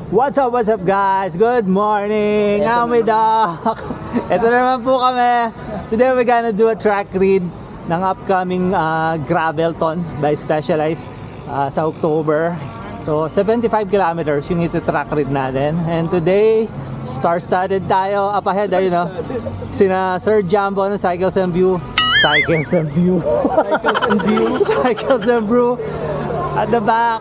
What's up guys? Good morning! I'm with Doc. Ito naman po kami. Today we're gonna do a track read ng upcoming Gravelton by Specialized sa October. So 75 kilometers yung iti-track read natin. And today, star-studded tayo. Up ahead, ayun o. Sina Sir Jumbo ng Cycles and View. Cycles and View. Cycles and Brew. At the back,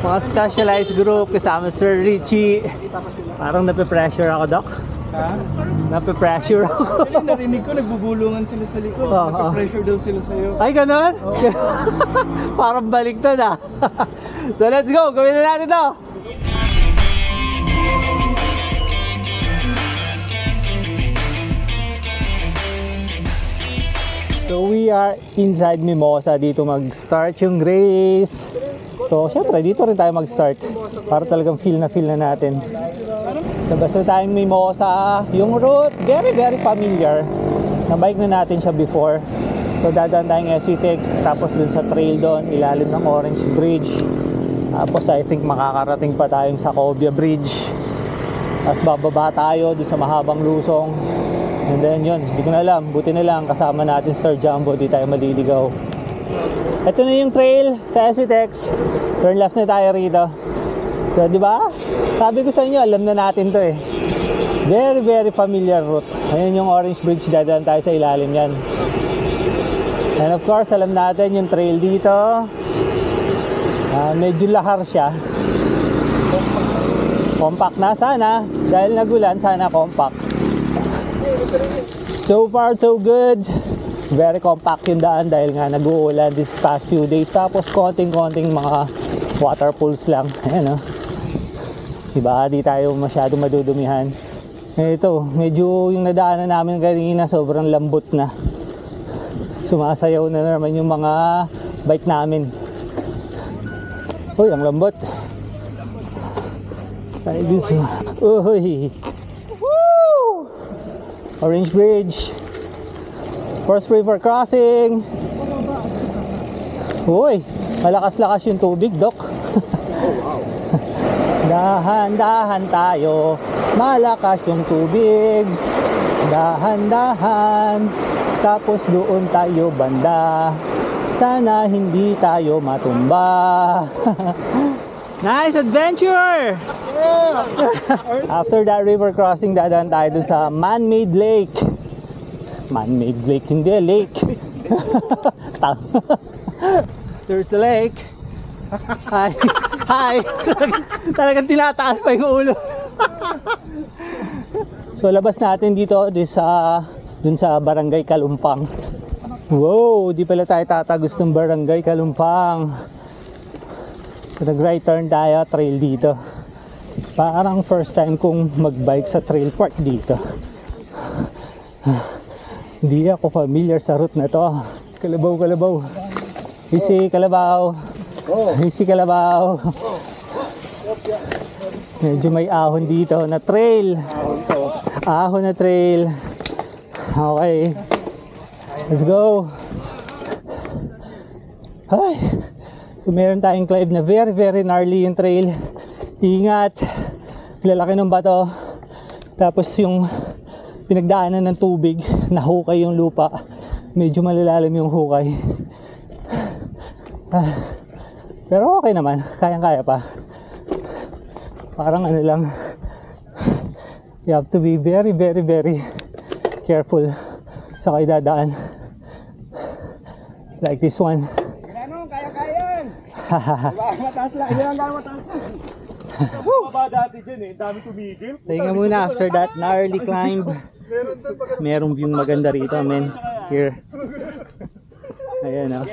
mga Specialized group kasama Sir Richie. Parang nape-pressure ako, Doc. Ha? Nape-pressure ako. Actually, narinig ko, nagbubulungan sila sa likod. Nagpa-pressure daw sila sa'yo. Ay, ganun? Parang baliktad ah. So let's go, gawin na natin to. So we are inside Mimosa, dito mag-start yung race. So syempre dito rin tayo mag-start para talagang feel na natin. So basta tayong Mimosa, yung route very familiar. Na-bike na natin siya before. So dadaan tayong SCTX, tapos dun sa trail doon, ilalim ng Orange Bridge. Tapos I think makakarating pa tayong sa Cobia Bridge. Tapos bababa tayo dun sa mahabang lusong. And then yun, hindi ko na alam, buti na lang kasama natin Sir Jumbo, di tayo maliligaw. Ito na yung trail sa SCTX. Turn left na tayo rito. So di ba? Sabi ko sa inyo, alam na natin to eh. Very familiar route. Ayun yung Orange Bridge, dadaan tayo sa ilalim yan. And of course, alam natin yung trail dito. Medyo lahar siya. Compact na sana. Dahil nagulan, sana compact. So far so good. Very compact yung daan dahil nga nag-uulan this past few days. Tapos konting mga water pools lang. Ayan o. Diba? Di tayo masyado madudumihan. Ito, medyo yung nadaanan namin kanina sobrang lambot na. Sumasayaw na naman yung mga bike namin. Uy, ang lambot. Uy. Woo! Orange Bridge. First river crossing. Uy, malakas-lakas yung tubig, Doc. Dahan-dahan tayo. Malakas yung tubig. Dahan-dahan. Tapos doon tayo banda. Sana hindi tayo matumba. Nice adventure! After that river crossing, dadaan tayo dun sa man-made lake. Man-made lake, hindi lake. There's the lake. Hi. Hi. Talagang tinataas pa yung ulo. So labas natin dito dun sa Barangay Kalumpang. Wow, di pala tayo tatagos ng Barangay Kalumpang. So nag-right turn tayo, trail dito. Parang first time kong mag-bike sa trail park dito. Hindi ako familiar sa route na to. Kalabaw. Easy Kalabaw. Easy Kalabaw. Medyo may ahon dito na trail. Ahon na trail. Okay. Let's go. Ay. So, meron tayong climb na very gnarly yung trail. Ingat. Lalaki ng bato. Tapos yung pinagdaanan ng tubig, nahukay yung lupa. Medyo malalalim yung hukay. Pero okay naman. Kayang-kaya pa. Parang ano lang. You have to be very careful sa kayo dadaan. Like this one. Ano, kaya-kayan! Mataas lang, hindi lang gano'n mataas lang. Baba dati dyan eh, dami tumigil. Tingnan muna after that gnarly climb. Merong view maganda rito, men. Here. Ayan o.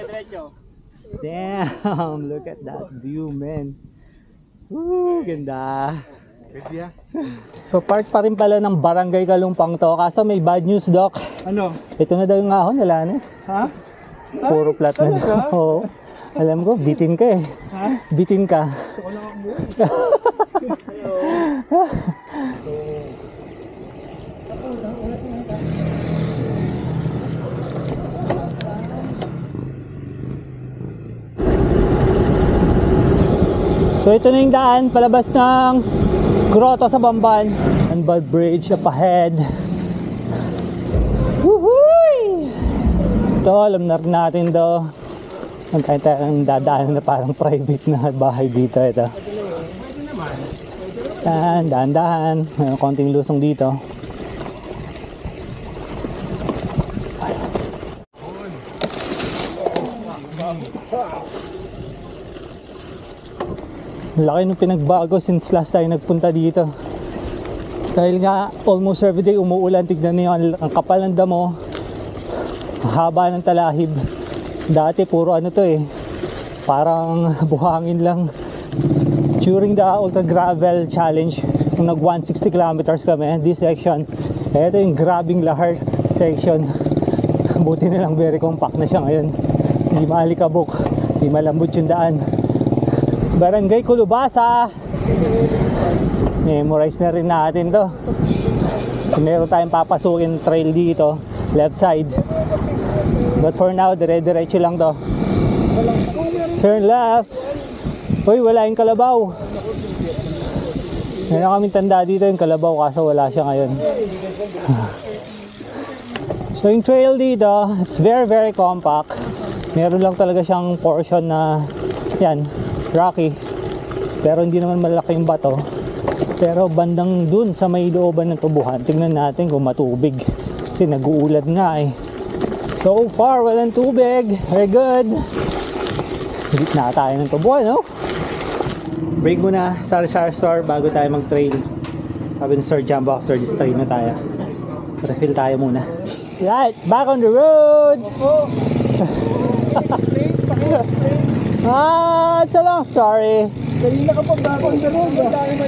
Damn, look at that view, men. Woo, ganda. So part pa rin pala ng Barangay Kalumpang to. Kaso may bad news, Doc. Ano? Ito na daw yung ahon, wala na. Ha? Puro flat na daw. Oo. Alam ko, bitin ka eh. Ha? Bitin ka. Ito lang ang buhay. So ito na yung daan palabas ng Grotto sa Bamban. Anbal Bridge up ahead. Woohoo! Ito, alam na rin natin to. Magkain tayo ng dadaan na parang private na bahay dito. Ito. Dahan-dahan. May konting lusong dito. Laki nung pinagbago since last time nagpunta dito. Dahil nga almost everyday umuulan. Tignan niyo ang kapal ng damo. Haba ng talahib. Dati puro ano to eh. Parang buhangin lang. During the Ultra Gravel Challenge, nung nag 160 kilometers kami, this section, ito yung grabing lahar section. Buti na lang very compact na siya ngayon. Hindi maalikabok, hindi malambot yung daan. Barangay Culubasa. Memorize na rin natin to. Meron tayong papasukin trail dito, left side. But for now, dire-diretso lang to. Turn left. Uy, wala yung kalabaw. Meron kaming tanda dito yung kalabaw kaso wala siya ngayon. So yung trail dito, it's very compact. Meron lang talaga siyang portion na yan, rocky. Pero hindi naman malaki yung bato. Pero bandang dun sa may looban ng tubuhan, tingnan natin kung matubig. Kasi nag-uulad nga eh. So far, walang tubig. Very good. Higit na tayo ng tubuhan, no? Break muna sa Sari-Sari store bago tayo mag-trail. Sabi ni Sir Jumbo, after this trail na tayo. Refill tayo muna. Right, back on the road! It's a long story. Kanina ka pa back on the road.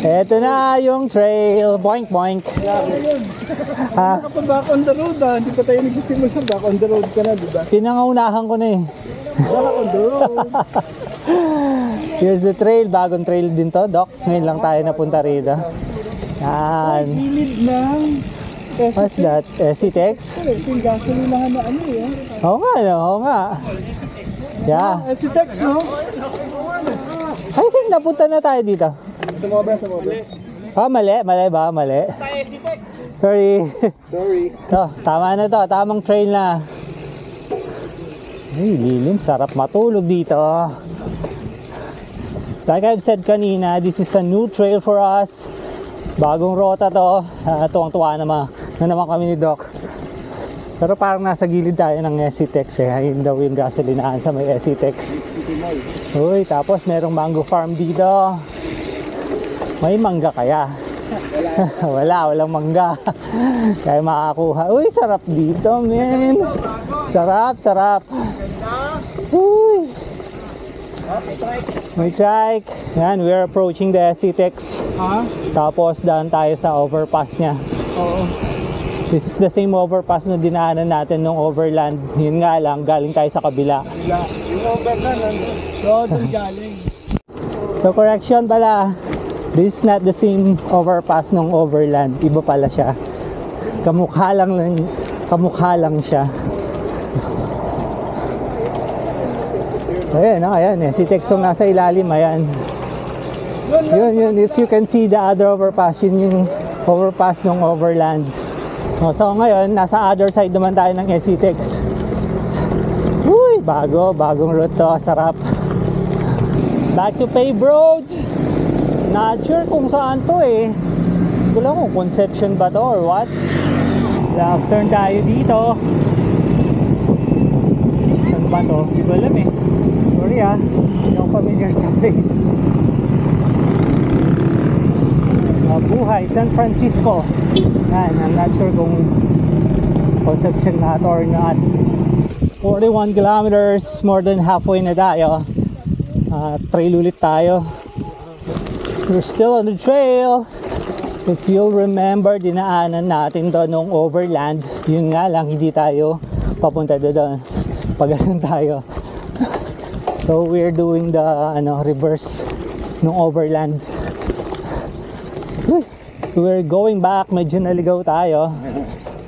Ito na yung trail. Boink boink. Kanina ka pa back on the road. Hindi pa tayo nagsisimula. Back on the road ka na, diba? Pinangaunahan ko na eh. Back on the road. Here's the trail. Bagong trail din to, Doc. Ngayon lang tayo napunta rito. Yan. Gilid ng What's that? SCTX? yung gasolinahan na ano eh. Oo nga, no? Oo nga. Yeah. SCTX, no? I think napunta na tayo dito. Sumobra. Mali. Mali ba? Mali. Sorry. Sorry. To, tama na to. Tamang trail na. Ay, lilim. Sarap matulog dito. Like I've said kanina, this is a new trail for us. Bagong rota to. Tuwang-tuwa naman kami ni Doc. Pero parang nasa gilid tayo ng SCTX eh. Ayun daw yung gasolinahan sa may SCTX. Uy, tapos merong mango farm dito. May mangga kaya? Walang mangga. Kaya makakuha. Uy, sarap dito, men. Sarap. Uy. May trike. Yan, we're approaching the SCTX. Tapos daan tayo sa overpass niya. Oo. This is the same overpass na dinaanan natin nung overland. Yun nga lang, galing tayo sa kabila. Yung overland, doon galing. So correction pala, this is not the same overpass nung overland. Iba pala siya. Kamukha lang siya. Ayan, si Textong nasa ilalim, ayan. Yun, if you can see the other overpass, yun yung overpass nung overland. So ngayon, nasa other side naman tayo ng SCTX. Uy, bagong route to, sarap. Back to paved road. Not sure kung saan to eh. Hindi ko lang kung Conception ba to or what. Left turn tayo dito. Saan ba to? Hindi ko alam eh. Sorry ah, hindi ako familiar sa place. Buhay, San Francisco. Yan, I'm not sure kung Conception na or not. 41 kilometers, more than halfway na tayo. Trail ulit tayo. We're still on the trail. If you'll remember, dinaanan natin to nung overland. Yun nga lang, hindi tayo papunta doon. Pagalan tayo. So we're doing the reverse nung overland. We're going back, medyo naligaw tayo.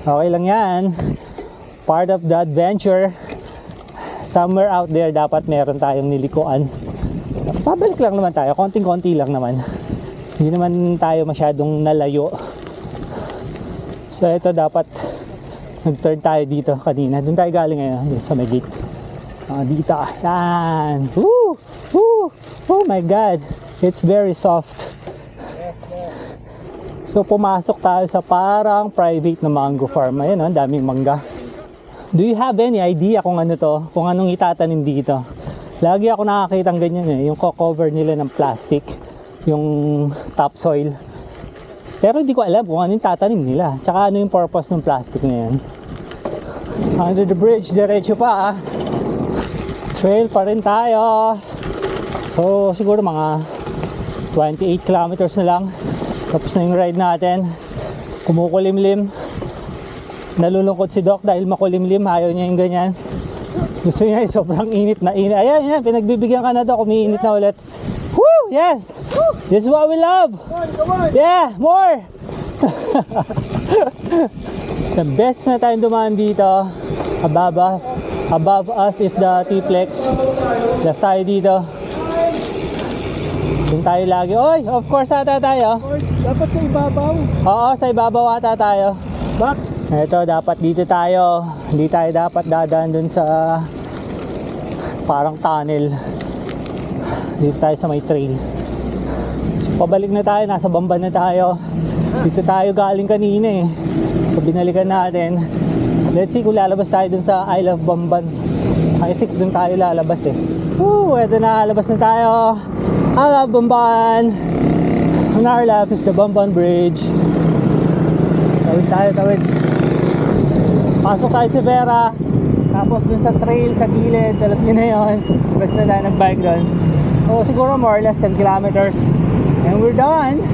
Okay lang yan. Part of the adventure. Somewhere out there dapat meron tayong nilikuan. Pabalik lang naman tayo, konting-konti lang naman. Hindi naman tayo masyadong nalayo. So ito dapat nag-turn tayo dito kanina. Doon tayo galing ngayon, dun sa may gate. Dito, yan. Woo! Woo! Oh my God, it's very soft. So pumasok tayo sa parang private na mango farm. Ayan, ang daming mangga. Do you have any idea kung ano to? Kung anong itatanim dito? Lagi ako nakakita ng ganyan eh, yung cover nila ng plastic, yung topsoil. Pero hindi ko alam kung ano yung tatanim nila. Tsaka ano yung purpose ng plastic na yan. Under the bridge, diretso pa. Trail pa rin tayo. So siguro mga 28 kilometers na lang. Tapos na yung ride natin. Kumukulimlim. Nalulungkot si Doc dahil makulimlim. Ayaw niya yung ganyan. Gusto niya yung sobrang init na init. Ayan, yan. Pinagbibigyan ka na Doc. Umiinit na ulit. Woo! Yes! This is what we love! Yeah! More! The best na tayong dumaan dito. Above us is the T-Plex. Left tayo dito. Doon tayo lagi. Oy, of course ata tayo. Dapat sa ibabaw. Oo, sa ibabaw ata tayo. Bak? Ito, dapat dito tayo. Hindi tayo dapat dadaan dun sa parang tunnel. Dito tayo sa may trail. So, pabalik na tayo. Nasa Bamban na tayo. Dito tayo galing kanina eh. So, binalikan natin. Let's see kung lalabas tayo dun sa Isle of Bamban. I think dun tayo lalabas eh. Woo! Ito na, labas na tayo. I love Bamban. On our left is the Bamban Bridge. Tawid tayo, tawid. Pasok tayo si Vera. Tapos dun sa trail sa gilid, alam nyo na yun. Basta na tayo nag-bike doon. So siguro more or less 10 kilometers. And we're done.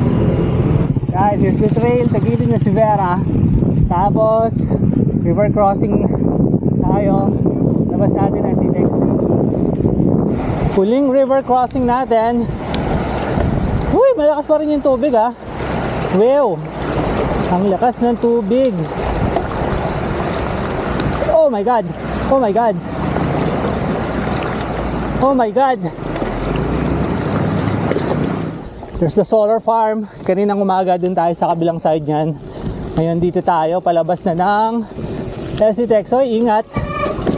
Guys, here's the trail. Sa gilid na si Vera. Tapos river crossing tayo. Labas natin ang Citex. Huling river crossing natin. Uy, malakas pa rin yung tubig ah. Wow, ang lakas ng tubig. Oh my God. Oh my God. Oh my God. There's the solar farm. Kaninang umaga dun tayo sa kabilang side niyan. Ngayon dito tayo, palabas na ng Citex. So ingat,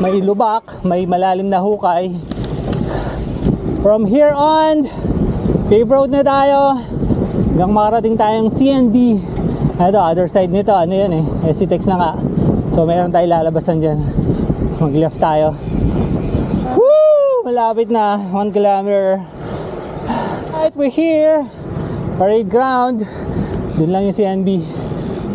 may lubak, may malalim na hukay. From here on, pave road na tayo hanggang makarating tayong CNB. Ito, other side nito, ano yan eh, Citex na nga. So mayroon tayong lalabasan dyan. Mag left tayo. Woo! Malapit na, 1 kilometer. Right, we're here. Parade ground. Doon lang yung CNB.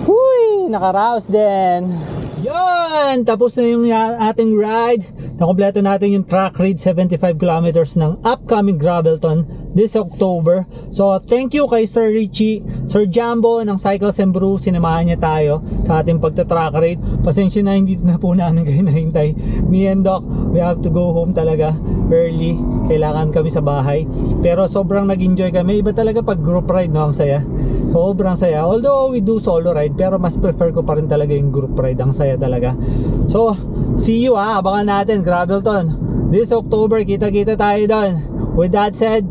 Huy! Nakaraos din. Yan! Tapos na yung ating ride. Nakompleto natin yung track ride 75 kilometers ng upcoming Gravelton this October. So thank you kay Sir Richie, Sir Jumbo ng Cycles and Brew. Sinamahan niya tayo sa ating pagta-track ride. Pasensya na hindi na po namin kayo nahintay. Me and Doc, we have to go home talaga early. Kailangan kami sa bahay. Pero sobrang nag-enjoy kami. Iba talaga pag group ride, no? Ang saya. Sobrang saya. Although we do solo ride, pero mas prefer ko pa rin talaga yung group ride. Ang saya talaga. So, see you ha. Abangan natin, Gravelton. This October, kita-kita tayo doon. With that said,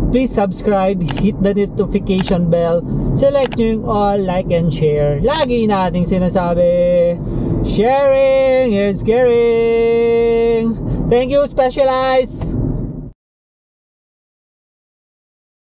please subscribe, hit the notification bell, select nyo yung all, like and share. Lagi nating sinasabi, sharing is caring. Thank you, Specialized!